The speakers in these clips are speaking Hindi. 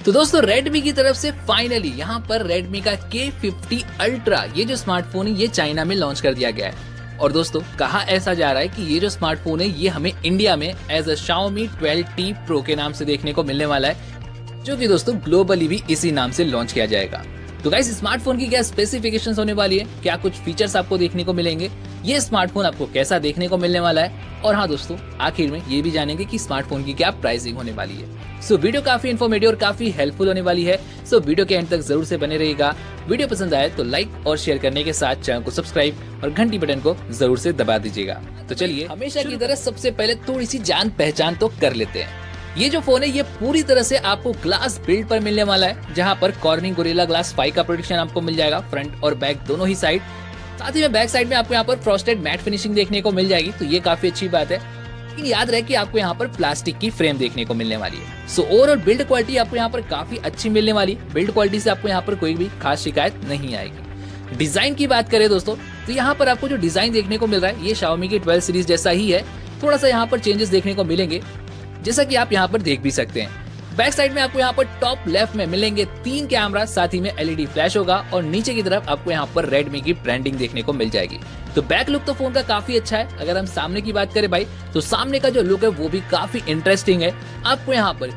तो दोस्तों Redmi की तरफ से फाइनली यहाँ पर Redmi का K50 Ultra ये जो स्मार्टफोन है ये चाइना में लॉन्च कर दिया गया है। और दोस्तों कहा ऐसा जा रहा है कि ये जो स्मार्टफोन है ये हमें इंडिया में as a Xiaomi 12T Pro के नाम से देखने को मिलने वाला है, जो कि दोस्तों ग्लोबली भी इसी नाम से लॉन्च किया जाएगा। तो गाइस स्मार्टफोन की क्या स्पेसिफिकेशंस होने वाली है, क्या कुछ फीचर्स आपको देखने को मिलेंगे, ये स्मार्टफोन आपको कैसा देखने को मिलने वाला है, और हाँ दोस्तों आखिर में ये भी जानेंगे कि स्मार्टफोन की क्या प्राइसिंग होने वाली है। सो वीडियो काफी इन्फॉर्मेटिव और काफी हेल्पफुल होने वाली है। सो वीडियो के एंड तक जरूर से बने रहिएगा। वीडियो पसंद आए तो लाइक और शेयर करने के साथ चैनल को सब्सक्राइब और घंटी बटन को जरूर से दबा दीजिएगा। तो चलिए हमेशा की तरह सबसे पहले थोड़ी सी जान पहचान तो कर लेते हैं। ये जो फोन है ये पूरी तरह से आपको ग्लास बिल्ड पर मिलने वाला है, जहाँ पर कॉर्निंग गोरिल्ला ग्लास 5 का प्रोटेक्शन आपको मिल जाएगा फ्रंट और बैक दोनों ही साइड। साथ ही में बैक साइड में आपको यहाँ पर फ्रॉस्टेड मैट फिनिशिंग देखने को मिल जाएगी, तो ये काफी अच्छी बात है। लेकिन याद रहे कि आपको यहाँ पर प्लास्टिक की फ्रेम देखने को मिलने वाली है। सो ओवरऑल बिल्ड क्वालिटी आपको यहाँ पर काफी अच्छी मिलने वाली। बिल्ड क्वालिटी से आपको यहाँ पर कोई भी खास शिकायत नहीं आएगी। डिजाइन की बात करें दोस्तों तो यहाँ पर आपको जो डिजाइन देखने को मिल रहा है ये Xiaomi की 12 सीरीज जैसा ही है। थोड़ा सा यहाँ पर चेंजेस देखने को मिलेंगे, जैसा कि आप यहाँ पर देख भी सकते हैं। बैक साइड में आपको यहाँ पर टॉप लेफ्ट में मिलेंगे 3 कैमरा, साथ ही में LED फ्लैश होगा और नीचे की तरफ आपको यहाँ पर Redmi की ब्रांडिंग देखने को मिल जाएगी। तो बैक लुक तो फोन का काफी अच्छा है। अगर हम सामने की बात करें भाई तो सामने का जो लुक है वो भी काफी इंटरेस्टिंग है। आपको यहाँ पर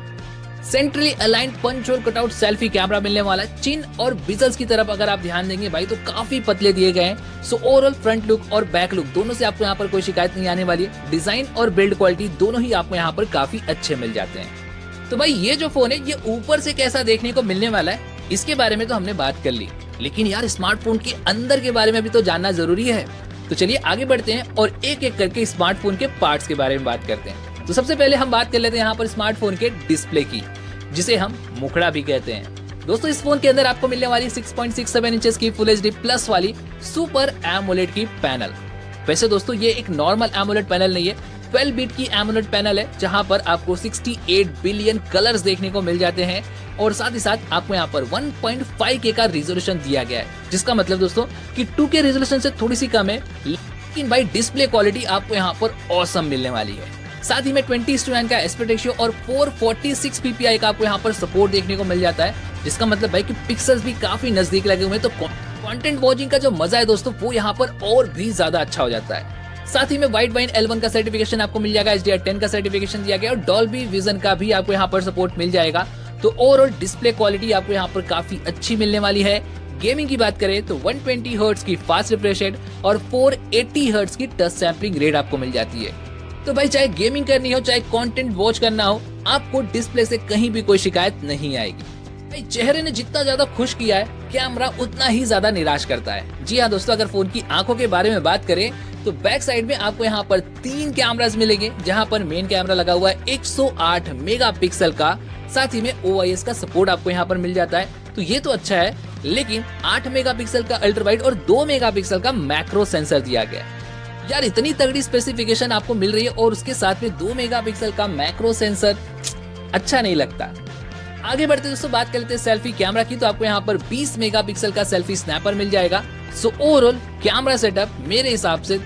centrally aligned punch hole cutout selfie camera मिलने वाला है। चिन और बिजल्स की तरफ अगर आप ध्यान देंगे भाई तो काफी पतले दिए गए हैं। सो ओवरऑल फ्रंट लुक और बैक लुक दोनों से आपको यहाँ पर कोई शिकायत नहीं आने वाली है। डिजाइन और बिल्ड क्वालिटी दोनों ही आपको यहाँ पर काफी अच्छे मिल जाते हैं। तो भाई ये जो फोन है ये ऊपर से कैसा देखने को मिलने वाला है इसके बारे में तो हमने बात कर ली, लेकिन यार स्मार्टफोन के अंदर के बारे में भी तो जानना जरूरी है। तो चलिए आगे बढ़ते हैं और एक एक करके स्मार्टफोन के पार्ट्स के बारे में बात करते हैं। तो सबसे पहले हम बात कर लेते हैं यहाँ पर स्मार्टफोन के डिस्प्ले की, जिसे हम मुखड़ा भी कहते हैं। दोस्तों इस फोन के अंदर आपको मिलने वाली 6.67 इंचेस की फुल HD प्लस वाली सुपर एमोलेड की पैनल। वैसे दोस्तों ये एक नॉर्मल एमोलेड पैनल नहीं है, 12 बीट की एमोलेड पैनल है, जहां पर आपको 68 बिलियन कलर्स देखने को मिल जाते हैं और साथ ही साथ आपको यहाँ पर 1.5K का रेजोल्यूशन दिया गया है, जिसका मतलब दोस्तों कि 2K रेजोल्यूशन से थोड़ी सी कम है, लेकिन भाई डिस्प्ले क्वालिटी आपको यहाँ पर ऑसम मिलने वाली है। साथ ही में 20:9 का एस्पेक्ट रेशियो और 446 ppi का आपको यहाँ पर सपोर्ट देखने को मिल जाता है, जिसका मतलब भाई कि पिक्सल्स भी काफी नजदीक लगे हुए हैं। तो कंटेंट वॉचिंग का जो मजा है दोस्तों वो यहाँ पर और भी ज्यादा अच्छा हो जाता है। साथ ही में वाइडवाइन L1 का सर्टिफिकेशन आपको मिल जाएगा, HDR10 का सर्टिफिकेशन दिया गया और डॉल्बी विजन का भी आपको यहाँ पर सपोर्ट मिल जाएगा। तो ओवरऑल डिस्प्ले क्वालिटी आपको यहाँ पर काफी अच्छी मिलने वाली है। गेमिंग की बात करें तो 120 हर्ट्ज की फास्ट रिफ्रेश रेट और 480 हर्ट्ज की टच सैंपलिंग रेट आपको मिल जाती है। तो भाई चाहे गेमिंग करनी हो चाहे कंटेंट वॉच करना हो, आपको डिस्प्ले से कहीं भी कोई शिकायत नहीं आएगी। भाई चेहरे ने जितना ज्यादा खुश किया है कैमरा उतना ही ज्यादा निराश करता है। जी हाँ दोस्तों, अगर फोन की आंखों के बारे में बात करें तो बैक साइड में आपको यहाँ पर 3 कैमरास मिलेंगे, जहाँ पर मेन कैमरा लगा हुआ है 108 मेगापिक्सल का। साथ ही में OIS का सपोर्ट आपको यहाँ पर मिल जाता है, तो ये तो अच्छा है। लेकिन 8 मेगापिक्सल का अल्ट्रा वाइड और 2 मेगापिक्सल का मैक्रो सेंसर दिया गया है। यार इतनी तगड़ी स्पेसिफिकेशन आपको मिल रही है और उसके साथ में 2 मेगापिक्सल का मैक्रो सेंसर, अच्छा नहीं लगता। आगे बढ़ते दोस्तों बात कर लेते हैं सेल्फी कैमरा की। तो आपको यहाँ पर 20 मेगापिक्सल का सेल्फी स्नैपर मिल जाएगा। सो ओवरऑल कैमरा सेटअप मेरे हिसाब से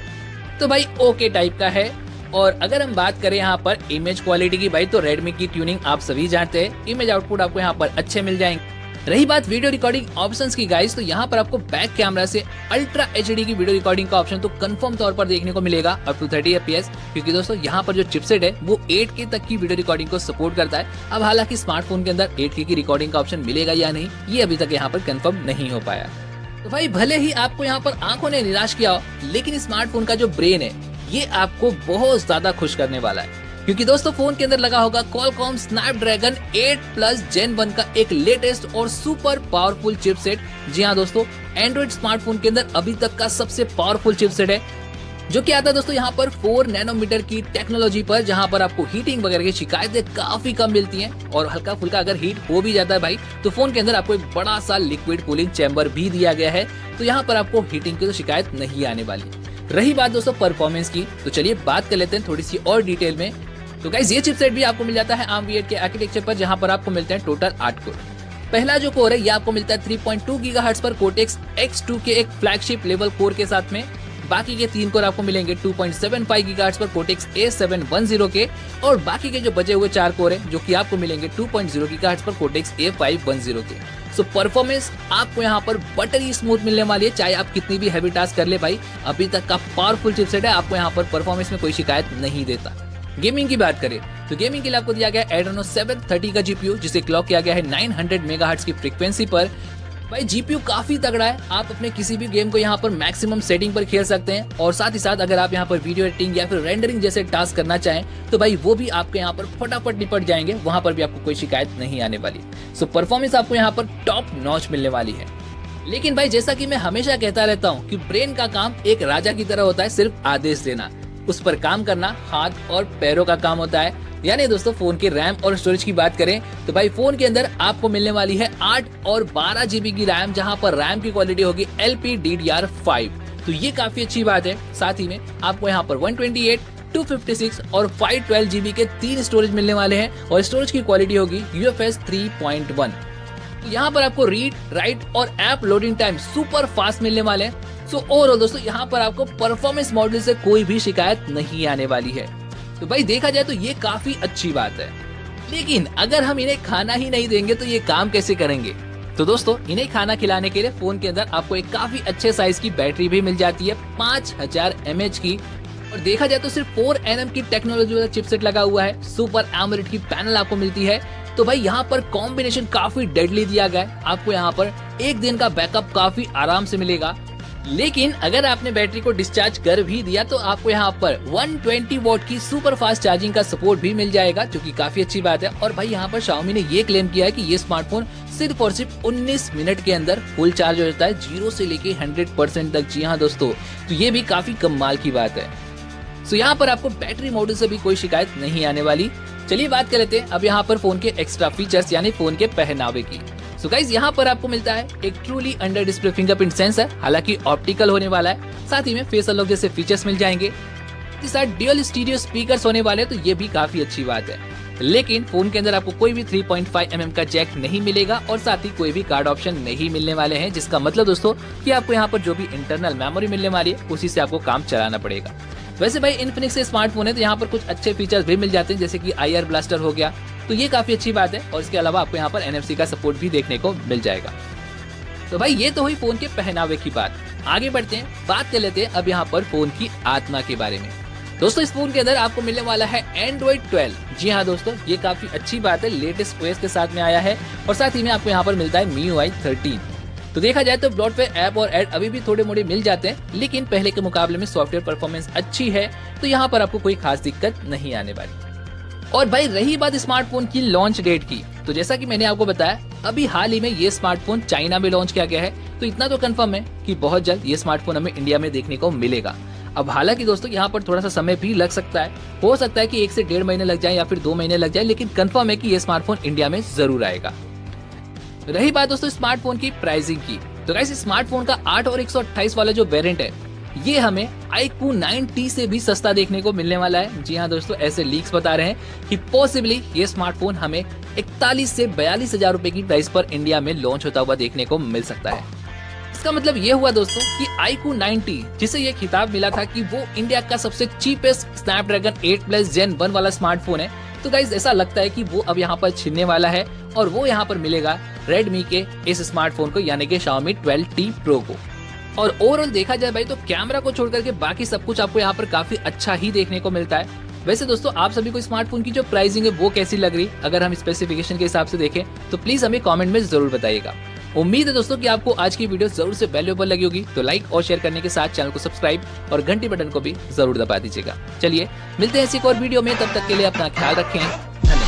तो भाई ओके टाइप का है। और अगर हम बात करें यहाँ पर इमेज क्वालिटी की भाई तो Redmi की ट्यूनिंग आप सभी जानते हैं, इमेज आउटपुट आपको यहाँ पर अच्छे मिल जाएंगे। रही बात वीडियो रिकॉर्डिंग ऑप्शंस की गाइस, तो यहाँ पर आपको बैक कैमरा से अल्ट्रा HD की वीडियो रिकॉर्डिंग का ऑप्शन तो कंफर्म तौर पर देखने को मिलेगा अप टू 30 FPS, क्योंकि दोस्तों यहाँ पर जो चिपसेट है वो 8K तक की वीडियो रिकॉर्डिंग को सपोर्ट करता है। अब हालांकि स्मार्टफोन के अंदर 8K की रिकॉर्डिंग का ऑप्शन मिलेगा या नहीं ये अभी तक यहाँ पर कंफर्म नहीं हो पाया। तो भाई भले ही आपको यहाँ पर आंखों ने निराश किया हो, लेकिन स्मार्टफोन का जो ब्रेन है ये आपको बहुत ज्यादा खुश करने वाला है, क्योंकि दोस्तों फोन के अंदर लगा होगा Qualcomm Snapdragon 8 Plus Gen 1 का एक लेटेस्ट और सुपर पावरफुल चिपसेट। जी हाँ दोस्तों, एंड्रॉइड स्मार्टफोन के अंदर अभी तक का सबसे पावरफुल चिपसेट है, जो कि आता है दोस्तों यहाँ पर 4 नैनोमीटर की टेक्नोलॉजी पर, जहाँ पर आपको हीटिंग वगैरह की शिकायतें काफी कम मिलती हैं। और हल्का फुल्का अगर हीट हो भी जाता है भाई तो फोन के अंदर आपको एक बड़ा सा लिक्विड कूलिंग चैम्बर भी दिया गया है, तो यहाँ पर आपको हीटिंग की तो शिकायत नहीं आने वाली। रही बात दोस्तों परफॉर्मेंस की, तो चलिए बात कर लेते हैं थोड़ी सी और डिटेल में। तो गाइस ये चिपसेट भी आपको मिल जाता है ARM V8 के आर्किटेक्चर पर, जहां पर आपको मिलते हैं टोटल 8 कोर। पहला जो कोर है ये आपको मिलता है 3.2 गीगाहर्ट्ज पर Cortex X2 के एक फ्लैगशिप लेवल कोर के साथ में। बाकी के 3 कोर आपको मिलेंगे 2.75 गीगाहर्ट्ज पर कोर्टेक्स A710 के, और बाकी के जो बचे हुए 4 कोर है जो कि आपको मिलेंगे 2.0 गीगाहर्ट्ज पर कोर्टेक्स A510 के। सो परफॉर्मेंस आपको यहाँ पर बटरी स्मूथ मिलने वाली है, चाहे आप कितनी भी हैवी टास्क कर ले भाई, अभी तक का पावरफुल चिपसेट है, आपको यहाँ पर परफॉर्मेंस में कोई शिकायत नहीं देता। गेमिंग की बात करें तो गेमिंग के लिए आपको दिया गया है Adreno 730 का जीपीयू, जिसे क्लॉक किया गया है 900 मेगाहर्ट्ज की फ्रीक्वेंसी पर। भाई जीपीयू काफी तगड़ा है, आप अपने किसी भी गेम को यहाँ पर मैक्सिमम सेटिंग पर खेल सकते हैं, और साथ ही साथ अगर आप यहाँ पर वीडियो एडिटिंग या फिर रेंडरिंग जैसे टास्क करना चाहें तो भाई वो भी आपके यहाँ पर फटाफट निपट जाएंगे, वहां पर भी आपको कोई शिकायत नहीं आने वाली। सो परफॉर्मेंस आपको यहाँ पर टॉप नॉच मिलने वाली है। लेकिन भाई जैसा कि मैं हमेशा कहता रहता हूँ कि ब्रेन का काम एक राजा की तरह होता है, सिर्फ आदेश देना, उस पर काम करना हाथ और पैरों का काम होता है। यानी दोस्तों फोन के रैम और स्टोरेज की बात करें तो भाई फोन के अंदर आपको मिलने वाली है 8 और 12 जीबी की रैम, जहां पर रैम की क्वालिटी होगी LPDDR5, तो ये काफी अच्छी बात है। साथ ही में आपको यहाँ पर 128, 256 और 512 जीबी के 3 स्टोरेज मिलने वाले हैं, और स्टोरेज की क्वालिटी होगी UFS 3.1। यहाँ पर आपको रीड, राइट और app loading time super fast मिलने वाले हैं। सो ओवरऑल दोस्तों यहाँ पर आपको परफॉर्मेंस मॉडल से कोई भी शिकायत नहीं आने वाली है। तो भाई देखा जाए तो ये काफी अच्छी बात है। लेकिन अगर हम इन्हें खाना ही नहीं देंगे तो ये काम कैसे करेंगे? तो दोस्तों इन्हें खाना खिलाने के लिए फोन के अंदर आपको एक काफी अच्छे साइज की बैटरी भी मिल जाती है 5000 mAh की, और देखा जाए तो सिर्फ 4nm की टेक्नोलॉजी वाला चिपसेट लगा हुआ है, सुपर एमोलेड की पैनल आपको मिलती है। तो भाई यहाँ पर कॉम्बिनेशन काफी डेडली दिया गया है, आपको यहाँ पर एक दिन का बैकअप काफी आराम से मिलेगा। लेकिन अगर आपने बैटरी को डिस्चार्ज कर भी दिया तो आपको यहाँ पर 120 वॉट की सुपर फास्ट चार्जिंग का सपोर्ट भी मिल जाएगा, जो कि काफी अच्छी बात है। और भाई यहाँ पर Xiaomi ने ये क्लेम किया है कि ये स्मार्टफोन सिर्फ और सिर्फ 19 मिनट के अंदर फुल चार्ज हो जाता है, 0 से लेके 100% तक। जी हाँ दोस्तों, तो ये भी काफी कमाल की बात है। सो यहाँ पर आपको बैटरी मॉडल से भी कोई शिकायत नहीं आने वाली। चलिए बात कर लेते हैं अब यहाँ पर फोन के एक्स्ट्रा फीचर्स यानी फोन के पहनावे की। सो गाइस यहाँ पर आपको मिलता है एक truly under display fingerprint sensor, हालांकि ऑप्टिकल होने वाला है। साथ ही में फेस अनलॉक जैसे फीचर्स मिल जाएंगे। साथ ड्यूअल स्टीरियो स्पीकर्स होने वाले, तो ये भी काफी अच्छी बात है। लेकिन फोन के अंदर आपको कोई भी 3.5mm का जैक नहीं मिलेगा, और साथ ही कोई भी कार्ड ऑप्शन नहीं मिलने वाले हैं, जिसका मतलब दोस्तों कि आपको यहाँ पर जो भी इंटरनल मेमोरी मिलने वाली है उसी से आपको काम चलाना पड़ेगा। वैसे भाई इन्फिनिक्स के स्मार्टफोन है तो यहाँ पर कुछ अच्छे फीचर्स भी मिल जाते हैं, जैसे कि IR ब्लास्टर हो गया, तो ये काफी अच्छी बात है। और इसके अलावा आपको यहाँ पर NFC का सपोर्ट भी देखने को मिल जाएगा। तो भाई ये तो हुई फोन के पहनावे की बात। आगे बढ़ते हैं, बात कर लेते हैं अब यहाँ पर फोन की आत्मा के बारे में। दोस्तों इस फोन के अंदर आपको मिलने वाला है Android 12। जी हाँ दोस्तों, ये काफी अच्छी बात है, लेटेस्ट OS के साथ में आया है, और साथ ही में आपको यहाँ पर मिलता है MIUI 13। तो देखा जाए तो ब्रॉडवेयर ऐप और ऐड अभी भी थोड़े मोड़े मिल जाते हैं, लेकिन पहले के मुकाबले में सॉफ्टवेयर परफॉर्मेंस अच्छी है, तो यहाँ पर आपको कोई खास दिक्कत नहीं आने वाली। और भाई रही बात स्मार्टफोन की लॉन्च डेट की, तो जैसा कि मैंने आपको बताया अभी हाल ही में ये स्मार्टफोन चाइना में लॉन्च किया गया है, तो इतना तो कंफर्म है कि बहुत जल्द ये स्मार्टफोन हमें इंडिया में देखने को मिलेगा। अब हालांकि दोस्तों यहाँ पर थोड़ा सा समय भी लग सकता है, हो सकता है कि 1 से 1.5 महीने लग जाए या फिर 2 महीने लग जाए, लेकिन कंफर्म है कि ये स्मार्टफोन इंडिया में जरूर आएगा। रही बात दोस्तों स्मार्टफोन की प्राइसिंग की, तो गाइस स्मार्टफोन का 8 और 128 वाला जो वेरिएंट है ये हमें iQOO 9T से भी सस्ता देखने को मिलने वाला है। जी हाँ दोस्तों, ऐसे लीक्स बता रहे हैं कि पॉसिबली ये स्मार्टफोन हमें 41 से 42 हजार रुपए की प्राइस पर इंडिया में लॉन्च होता हुआ देखने को मिल सकता है। इसका मतलब ये हुआ दोस्तों कि iQOO 9T, जिसे ये खिताब मिला था कि वो इंडिया का सबसे चीपेस्ट स्नैपड्रैगन 8+ Gen 1 वाला स्मार्टफोन है, तो गाइस ऐसा लगता है कि वो अब यहाँ पर छिनने वाला है, और वो यहाँ पर मिलेगा Redmi के इस स्मार्टफोन को, यानी कि Xiaomi 12T Pro को। और ओवरऑल देखा जाए भाई तो कैमरा को छोड़ करके बाकी सब कुछ आपको यहाँ पर काफी अच्छा ही देखने को मिलता है। वैसे दोस्तों आप सभी को स्मार्टफोन की जो प्राइसिंग है वो कैसी लग रही, अगर हम स्पेसिफिकेशन के हिसाब से देखें तो प्लीज हमें कमेंट में जरूर बताइएगा। उम्मीद है दोस्तों कि आपको आज की वीडियो जरूर से वैल्यूएबल लगी होगी, तो लाइक और शेयर करने के साथ चैनल को सब्सक्राइब और घंटी बटन को भी जरूर दबा दीजिएगा। चलिए मिलते हैं इसी एक और वीडियो में, तब तक के लिए अपना ख्याल रखें, धन्यवाद।